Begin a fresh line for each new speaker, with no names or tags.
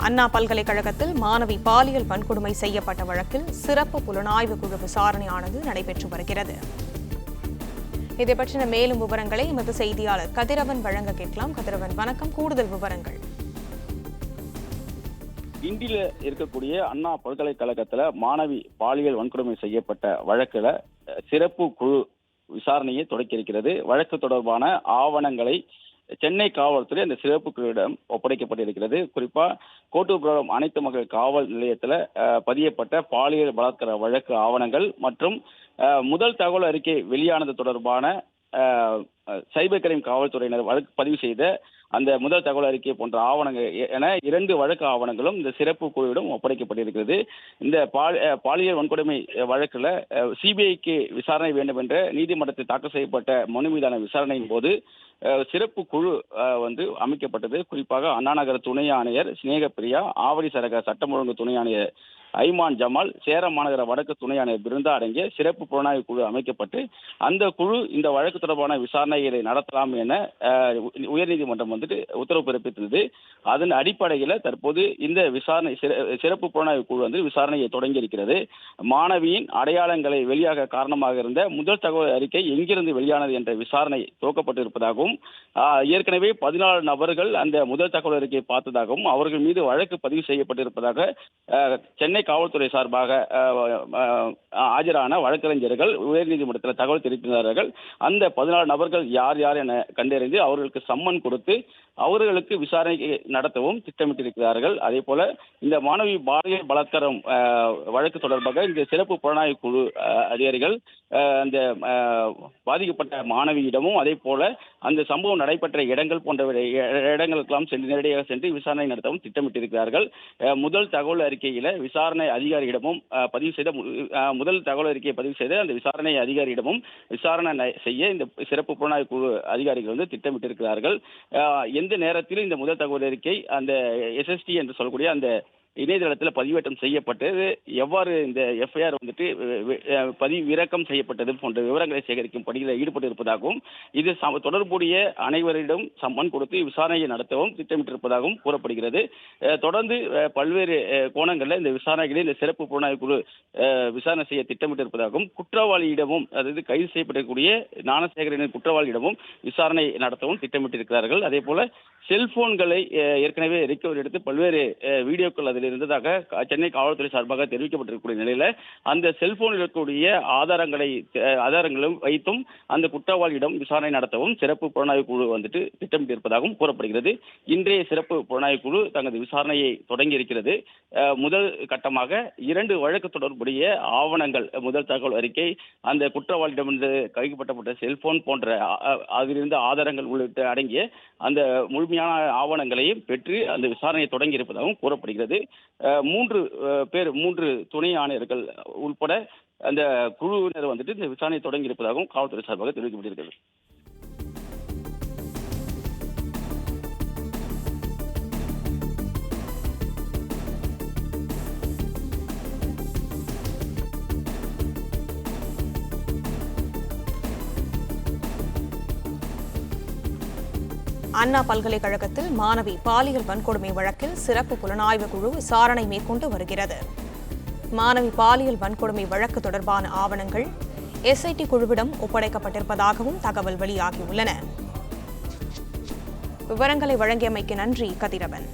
அண்ணா பல்கலைக்கழகத்தில் மாணவி பாலியல் வன்கொடுமை செய்யப்பட்ட வழக்கில் சிறப்பு புலனாய்வு குழு விசாரணையானது நடைபெற்று வருகிறது. இதை பற்றின மேலும் விவரங்களை எமது செய்தியாளர் கதிரவன் வழங்க கேட்கலாம். கதிரவன், வணக்கம். கூடுதல் விவரங்கள்.
கிண்டியில இருக்கக்கூடிய அண்ணா பல்கலைக்கழகத்துல மாணவி பாலியல் வன்கொடுமை செய்யப்பட்ட வழக்குல சிறப்பு குழு விசாரணையை தொடக்கி இருக்கிறது. வழக்கு தொடர்பான ஆவணங்களை சென்னை காவல்துறை அந்த சிறப்பு குழுவிடம் ஒப்படைக்கப்பட்டிருக்கிறது. குறிப்பா கோட்டூர்புரம் அனைத்து மகளிர் காவல் நிலையத்துல பதியப்பட்ட பாலியல் பலாத்கார வழக்கு ஆவணங்கள் மற்றும் முதல் தகவல் அறிக்கை வெளியானது தொடர்பான சைபர் கிரைம் காவல்துறையினர் வழக்கு பதிவு செய்த அந்த முதல் தகவல் அறிக்கை போன்ற ஆவணங்கள் என 2 வழக்கு ஆவணங்களும் இந்த சிறப்பு குழுவிடம் ஒப்படைக்கப்பட்டிருக்கிறது. இந்த பாலியல் வன்கொடுமை வழக்குல சிபிஐக்கு விசாரணை வேண்டும் என்ற நீதிமன்றத்தில் தாக்கல் செய்யப்பட்ட மனு மீதான விசாரணையின் போது சிறப்பு குழு அமைக்கப்பட்டது. குறிப்பாக அண்ணா நகர துணை ஆணையர் சினேகப்பிரியா, ஆவடி சரக சட்டம் ஒழுங்கு துணை ஆணையர் ஐமான் ஜமால், சேலம் மாநகர வடக்கு துணை ஆணையர் பிருந்தா அடங்கிய சிறப்பு புலனாய்வு குழு அமைக்கப்பட்டு அந்த குழு இந்த வழக்கு தொடர்பான விசாரணைகளை நடத்தலாம் என உயர்நீதிமன்றம் உத்தரவு பிறப்பித்தது. அதன் அடிப்படையில் தற்போது இந்த விசாரணை சிறப்பு புலனாய்வு குழு விசாரணையை தொடங்கி இருக்கிறது. மாணவியின் அடையாளங்களை வெளியாக காரணமாக இருந்த முதல் தகவல் அறிக்கை எங்கிருந்து வெளியானது என்ற விசாரணை துவக்கப்பட்டிருப்பதாகவும் ஏற்கனவே 14 நபர்கள் அந்த முதல் தகவல் அறிக்கையை பார்த்ததாகவும் அவர்கள் மீது வழக்கு பதிவு செய்யப்பட்டிருப்பதாக சென்னை காவல்துறை சார்பாக ஆஜரான வழக்கறிஞர்கள் உயர்நீதிமன்றத்தில் தகவல் தெரிவித்தார்கள். அந்த 14 நபர்கள் யார் யார் என கண்டறிந்து அவர்களுக்கு சம்மன் கொடுத்து அவர்களுக்கு விசாரணை நடத்தவும் திட்டமிட்டிருக்கிறார்கள். அதே போல இந்த மாணவி பாலியல் பலாத்காரம் வழக்கு தொடர்பாக இந்த சிறப்பு புலனாய்வு குழு அதிகாரிகள் அந்த பாதிக்கப்பட்ட மாணவியிடமும் அதே போல அந்த சம்பவம் நடைபெற்ற இடங்கள் போன்ற இடங்களுக்கெல்லாம் நேரடியாக சென்று விசாரணை நடத்தவும் திட்டமிட்டிருக்கிறார்கள். முதல் தகவல் அறிக்கையில விசாரணை அதிகாரியிடமும் பதிவு செய்த முதல் தகவல் அறிக்கையை பதிவு செய்த அந்த விசாரணை அதிகாரியிடமும் விசாரணை செய்ய இந்த சிறப்பு புலனாய்வு குழு அதிகாரிகள் திட்டமிட்டிருக்கிறார்கள். எந்த நேரத்தில் இந்த முதல் தகவல் அறிக்கை அந்த SST என்று சொல்லக்கூடிய அந்த இணையதளத்தில் பதிவேற்றம் செய்யப்பட்டது, எவ்வாறு இந்த எஃப்ஐஆர் பதிவிறக்கம் செய்யப்பட்டது போன்ற விவரங்களை சேகரிக்கும் பணியில் ஈடுபட்டிருப்பதாகவும் இது தொடர்புடைய அனைவரிடம் சம்மன் கொடுத்து விசாரணையை நடத்தவும் திட்டமிட்டிருப்பதாகவும் கூறப்படுகிறது. தொடர்ந்து பல்வேறு கோணங்களில் இந்த விசாரணைகளில் இந்த சிறப்பு புலனாய்வு குழு விசாரணை செய்ய திட்டமிட்டிருப்பதாகவும் குற்றவாளியிடமும் அதாவது கைது செய்யப்படக்கூடிய ஞானசேகரனின் குற்றவாளியிடமும் விசாரணை நடத்தவும் திட்டமிட்டிருக்கிறார்கள். அதே போல செல்போன்களை ஏற்கனவே ரிகவரி எடுத்து பல்வேறு வீடியோக்கள் அதில் இருந்ததாக சென்னை காவல்துறை சார்பாக தெரிவிக்கப்பட்டிருக்கக்கூடிய நிலையில அந்த செல்போனில் இருக்கக்கூடிய ஆதாரங்களும் வைத்தும் அந்த குற்றவாளியிடம் விசாரணை நடத்தவும் சிறப்பு புலனாய்வு குழு திட்டமிட்டிருப்பதாகவும் கூறப்படுகிறது. இன்றைய சிறப்பு புலனாய்வு குழு தனது விசாரணையை தொடங்கி இருக்கிறது. முதல் கட்டமாக 2 வழக்கு தொடர்புடைய ஆவணங்கள், முதல் தகவல் அறிக்கை, அந்த குற்றவாளியிடமிருந்து கைப்பற்றப்பட்ட செல்போன் போன்ற அதிலிருந்த ஆதாரங்கள் உள்ளிட்ட அடங்கிய அந்த முழுமையான ஆவணங்களையும் பெற்று அந்த விசாரணையை தொடங்கி இருப்பதாகவும் கூறப்படுகிறது. 3 துணை ஆணையர்கள் உட்பட அந்த குழுவினர் இந்த விசாரணை தொடங்கி இருப்பதாகவும் காவல்துறை சார்பாக தெரிவிக்கப்பட்டிருக்கிறது.
அண்ணா பல்கலைக்கழகத்தில் மாணவி பாலியல் வன்கொடுமை வழக்கில் சிறப்பு புலனாய்வு குழு விசாரணை மேற்கொண்டு வருகிறது. மாணவி பாலியல் வன்கொடுமை வழக்கு தொடர்பான ஆவணங்கள் SIT குழுவிடம் ஒப்படைக்கப்பட்டிருப்பதாகவும் தகவல் வெளியாகியுள்ளன. விவரங்களை வழங்கியமைக்கு நன்றி கதிரவன்.